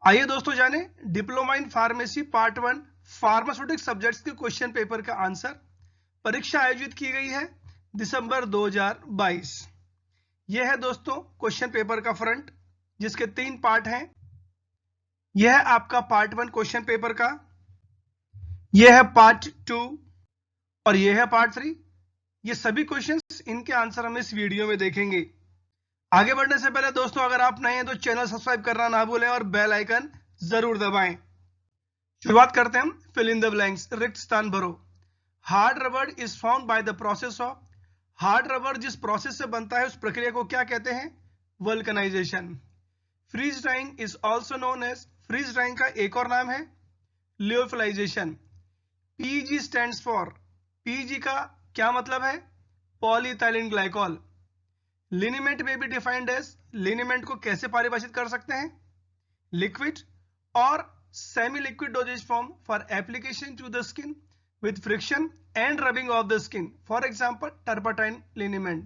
आइए दोस्तों जाने diploma in pharmacy part 1 pharmaceutic subjects के क्वेश्चन पेपर का आंसर। परीक्षा आयोजित की गई है दिसंबर 2022। यह है दोस्तों क्वेश्चन पेपर का फ्रंट, जिसके 3 पार्ट हैं। यह है आपका पार्ट 1 क्वेश्चन पेपर का, यह है पार्ट 2 और यह है पार्ट 3। ये सभी क्वेश्चंस, इनके आंसर हम इस वीडियो में देखेंगे। आगे बढ़ने से पहले दोस्तों, अगर आप नए हैं तो चैनल सब्सक्राइब करना ना भूलें और बेल आइकन जरूर दबाएं। शुरुआत करते हैं हम। फिल इन द ब्लैंक्स, रिक्त स्थान भरो। Hard rubber is formed by the process of. Hard rubber जिस प्रोसेस से बनता है उस प्रक्रिया को क्या कहते हैं? Vulcanisation. Freeze drying is also known as, freeze drying का एक और नाम है lyophilisation. PG stands for, PG का क्या मतलब है? Polyethylene glycol. लिनीमेंट में भी डिफाइंड एज, लिनीमेंट को कैसे परिभाषित कर सकते हैं? लिक्विड और semi liquid dosage form for application to the skin with friction and rubbing of the skin, for example turpentine liniment।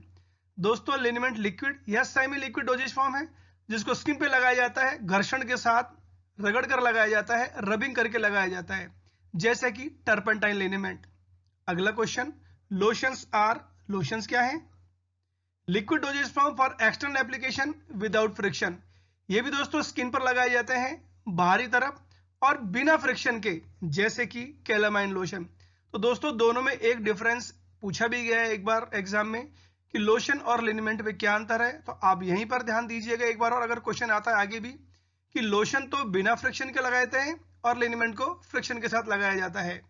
दोस्तों लिनीमेंट लिक्विड या सेमी लिक्विड डोजेज फॉर्म है जिसको स्किन पे लगाया जाता है, घर्षण के साथ रगड़ कर लगाया जाता है, रबिंग करके लगाया जाता है, जैसे कि टर्पेंटाइन लिनीमेंट। अगला क्वेश्चन, लोशंस आर, लोशंस क्या है? Liquid dosage form for external application without friction. ये भी दोस्तों स्किन पर लगाए जाते हैं बाहरी तरफ और बिना फ्रिक्शन के, जैसे कि कैलामाइन लोशन। तो दोस्तों दोनों में एक डिफरेंस पूछा भी गया है एक बार एग्जाम में कि लोशन और लिनीमेंट में क्या अंतर है, तो आप यहीं पर ध्यान दीजिएगा एक बार। और अगर क्वेश्चन आता है आगे भी कि लोशन तो बिना फ्रिक्शन के लगाए जाते हैं और लिनीमेंट को फ्रिक्शन के साथ लगाया जाता है।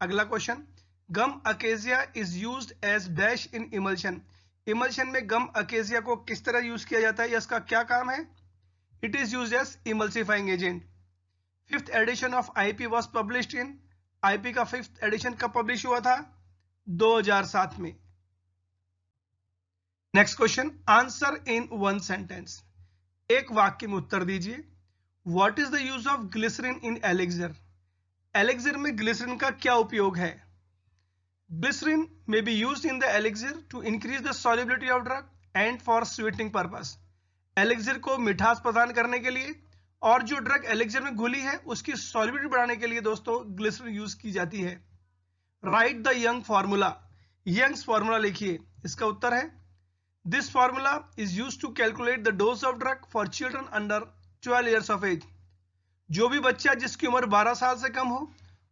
अगला question, gum acacia is used as dash in emulsion. Emulsion में गम अकेजिया को किस तरह यूज किया जाता है या इसका क्या काम है? It is used as emulsifying agent. Fifth edition of IP was published in, IP का 5th एडिशन कब पब्लिश हुआ था? 2007 में। Next question, answer in 1 sentence. एक वाक्य में उत्तर दीजिए। What is the use of glycerine in elixir. Elixir में ग्लिसरीन का क्या उपयोग है? ग्लिसरीन में be used in the elixir to increase the solubility of drug and for sweetening purpose. Elixir को मिठास प्रदान करने के लिए और जो ड्रग एलिक्सर में घुली है उसकी सॉल्युबिलिटी बढ़ाने के लिए दोस्तों ग्लिसरीन यूज की जाती है। Write the Young formula, Young's formula लिखिए। इसका उत्तर है, this formula is used to calculate the dose of drug for children under 12 years of age. जो भी बच्चा जिसकी उम्र 12 साल से कम हो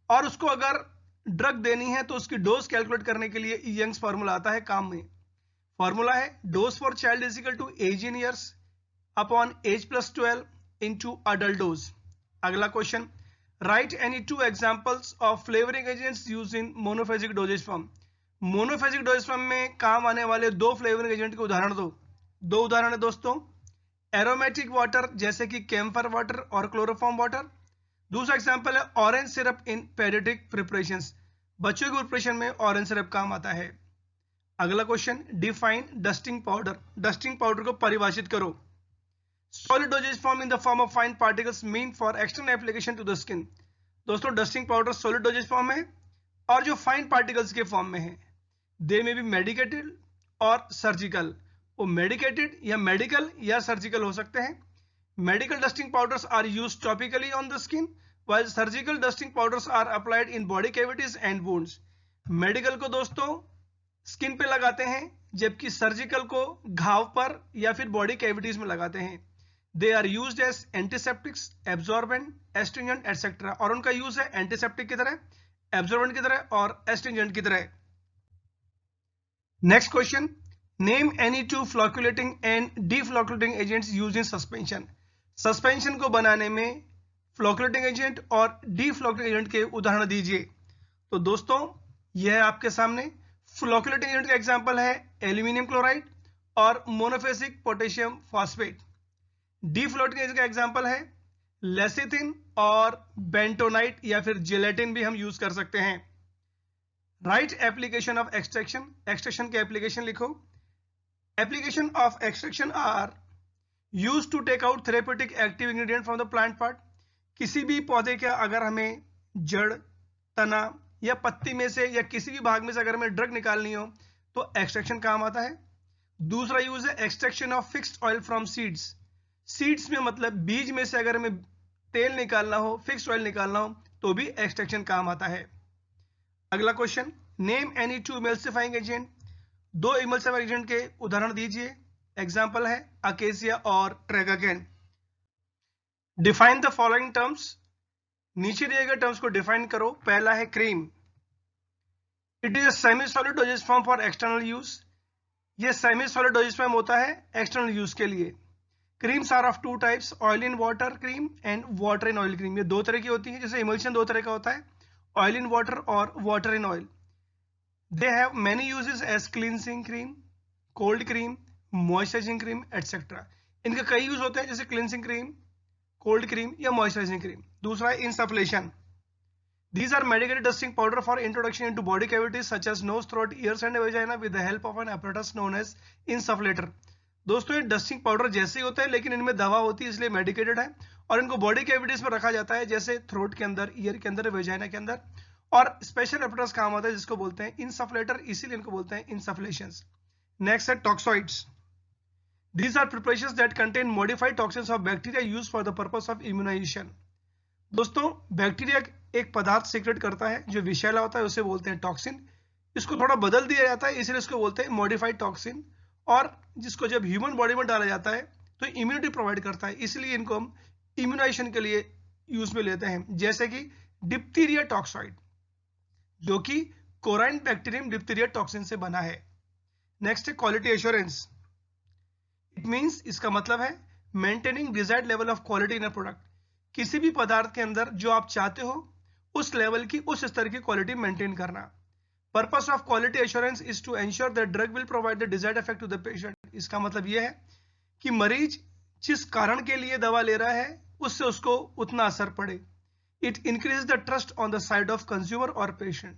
और उसको अगर ड्रग देनी है तो उसकी डोज कैलकुलेट करने के लिए यंग्स फॉर्मूला आता है काम में। फॉर्मूला है dose for child is equal to age in years upon age plus 12 into adult dose। अगला question, write any 2 examples of flavouring agents used in monophasic dosage form. Monophasic dosage form में काम आने वाले 2 flavouring agent के उदाहरण दो। 2 उदाहरण है दोस्तों, एरोमेटिक वाटर जैसे कि कैम्फर वाटर और क्लोरोफॉर्म वाटर। दूसरा एग्जांपल है ऑरेंज सिरप इन पेडियाट्रिक प्रिपरेशंस, बच्चों के प्रिपरेशन में ऑरेंज सिरप काम आता है। अगला question, define dusting powder, dusting powder को परिभाषित करो। Solid dosage form in the form of fine particles mean for external application to the skin। दोस्तों dusting powder solid doses form है और जो फाइन पार्टिकल्स के फॉर्म में है। दे में भी मेडिकेटेड और सर्जिकल, वो मेडिकेटेड या मेडिकल या सर्जिकल हो सकते हैं। Medical dusting powders are used topically on the skin while surgical dusting powders are applied in body cavities and wounds. Medical को दोस्तों स्किन पे लगाते हैं जबकि सर्जिकल को घाव पर या फिर बॉडी कैविटीज में लगाते हैं। They are used as antiseptics, absorbent, astringent, etc. और उनका यूज है एंटीसेप्टिक की तरह, एब्जॉर्बेंट की तरह और एस्ट्रिंजेंट की तरह। Next question, name any 2 flocculating and deflocculating agents used in suspension. Suspension को बनाने में फ्लोकुलेटिंग एजेंट और डीफ्लोकुलेटिंग एजेंट के उदाहरण दीजिए। तो दोस्तों यह है आपके सामने। फ्लोकुलेटिंग एजेंट का एग्जांपल है एल्यूमिनियम क्लोराइड और monophasic potassium phosphate. Deflocculating agent का एग्जांपल है लेसिथिन और बेंटोनाइट या फिर जेलेटिन भी हम यूज कर सकते हैं। Write application of extraction, extraction के एप्लीकेशन लिखो। Application of extraction are use to take out therapeutic active ingredient from the plant part. किसी भी पौधे का अगर हमें जड़, तना या पत्ती में से या किसी भी भाग में से अगर हमें ड्रग निकालनी हो तो एक्सट्रैक्शन काम आता है। दूसरा यूज है extraction of fixed oil from seeds. Seeds में मतलब बीज में से अगर हमें तेल निकालना हो, फिक्स्ड ऑयल निकालना हो तो भी एक्सट्रैक्शन काम आता है। अगला question, name any two emulsifying agent. दो इमल्सिफाइंग एजेंट के उदाहरण दीजिए। एग्जांपल है अकेसिया और tragacanth. Define the following terms. नीचे दिए गए टर्म्स को डिफाइन करो। पहला है cream. It is a semi solid dosage form for external use. ये सेमी सॉलिड डोसेज फॉर्म होता है एक्सटर्नल यूज के लिए। Creams are of two types, oil in water cream and water in oil cream. ये दो तरह की होती है, जैसे इमल्शन दो तरह का होता है, ऑयल इन वाटर और water in oil. They have many uses as cleansing cream, cold cream, moisturizing cream etcetera. इनके कई यूज होते हैं, जैसे क्लींसिंग क्रीम, कोल्ड क्रीम या मॉइस्चराइजिंग क्रीम। दूसरा है insufflation. These are medicated dusting powder for introduction into body cavities such as nose, throat, ears and vagina with the help of an apparatus known as insufflator. दोस्तों ये dusting powder जैसे ही होता है, लेकिन इनमें दवा होती है, इसलिए मेडिकेटेड है और इनको बॉडी कैविटीज में रखा जाता है, जैसे थ्रोट के अंदर, ईयर के अंदर, वेजाइना के अंदर। और स्पेशल apparatus काम आता है जिसको बोलते हैं इंसफलेटर, इसीलिए इनको बोलते हैं इंसफलेशंस। नेक्स्ट है टॉक्सॉइड्स। These are preparations that contain modified toxins of bacteria used for the purpose of immunization. दोस्तों बैक्टीरिया एक पदार्थ सीक्रेट करता है जो विषैला होता है, उसे बोलते हैं टॉक्सिन। इसको थोड़ा बदल दिया जाता है, इसलिए इसको बोलते हैं मॉडिफाइड टॉक्सिन। और जिसको जब ह्यूमन बॉडी में डाला जाता है तो इम्यूनिटी प्रोवाइड करता है, इसलिए इनको हम इम्यूनाइजेशन के लिए यूज में लेते हैं। जैसे कि डिप्थीरिया टॉक्सॉइड, जो कि कोराइन बैक्टीरियम डिप्थीरिया टॉक्सिन से बना है। नेक्स्ट है क्वालिटी एश्योरेंस। इट मींस, इसका मतलब है maintaining desired level of quality in a product. किसी भी पदार्थ के अंदर जो आप चाहते हो उस लेवल की, उस स्तर की क्वालिटी मेंटेन करना। Purpose of quality assurance is to ensure that drug will provide the desired effect to the patient. इसका मतलब यह है कि मरीज जिस कारण के लिए दवा ले रहा है उससे उसको उतना असर पड़े। It increase the trust on the side of consumer और पेशेंट।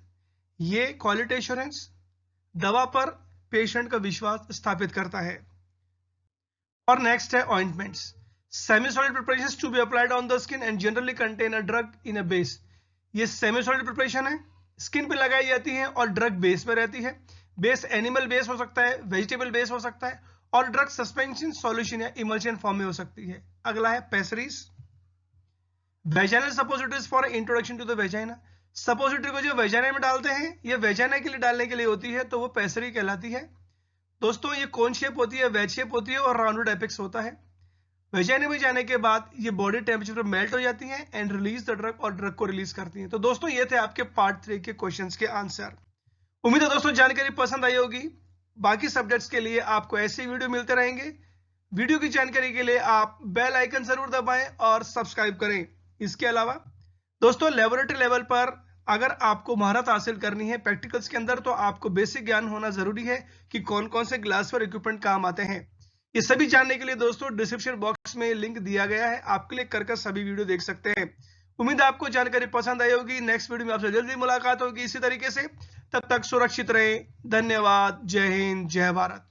ये क्वालिटी एश्योरेंस दवा पर पेशेंट का विश्वास स्थापित करता है। और नेक्स्ट है ointments. Semi-solid preparations to be applied on the skin and generally contain a drug in a base. ये semi-solid preparation है, स्किन पे लगाई जाती है और ड्रग बेस में रहती है। बेस एनिमल बेस हो सकता है, वेजिटेबल बेस हो सकता है और ड्रग सस्पेंशन, सॉल्यूशन या इमल्शन फॉर्म में हो सकती है। अगला है pessaries. Vaginal suppositories for introduction to the vagina. Suppository को जो वेजाइना में डालते हैं, ये वेजाइना के लिए डालने के लिए होती है, तो वो पेसरी कहलाती है। दोस्तों ये कोन शेप होती है, वेज शेप होती है और राउंडेड एपेक्स होता है। वेजाइना में जाने के बाद ये बॉडी टेम्परेचर पर मेल्ट हो जाती हैं एंड रिलीज द ड्रग, और ड्रग को रिलीज करती हैं। तो दोस्तों ये थे आपके पार्ट 3 के क्वेश्चंस के आंसर। उम्मीद है दोस्तों जानकारी पसंद आई होगी। बाकी सब्जेक्ट्स के लिए आपको ऐसे वीडियो मिलते रहेंगे। वीडियो की जानकारी के लिए आप बेल आइकन जरूर दबाएं और सब्सक्राइब करें। इसके अलावा दोस्तों लेबोरेटरी लेवल पर अगर आपको महारत हासिल करनी है प्रैक्टिकल्स के अंदर, तो आपको बेसिक ज्ञान होना जरूरी है कि कौन कौन से ग्लासवेयर इक्विपमेंट काम आते हैं। ये सभी जानने के लिए दोस्तों डिस्क्रिप्शन बॉक्स में लिंक दिया गया है, आप क्लिक करके सभी वीडियो देख सकते हैं। उम्मीद है आपको जानकारी पसंद आई होगी। नेक्स्ट वीडियो में आपसे जल्दी मुलाकात होगी इसी तरीके से। तब तक सुरक्षित रहें। धन्यवाद। जय हिंद, जय भारत।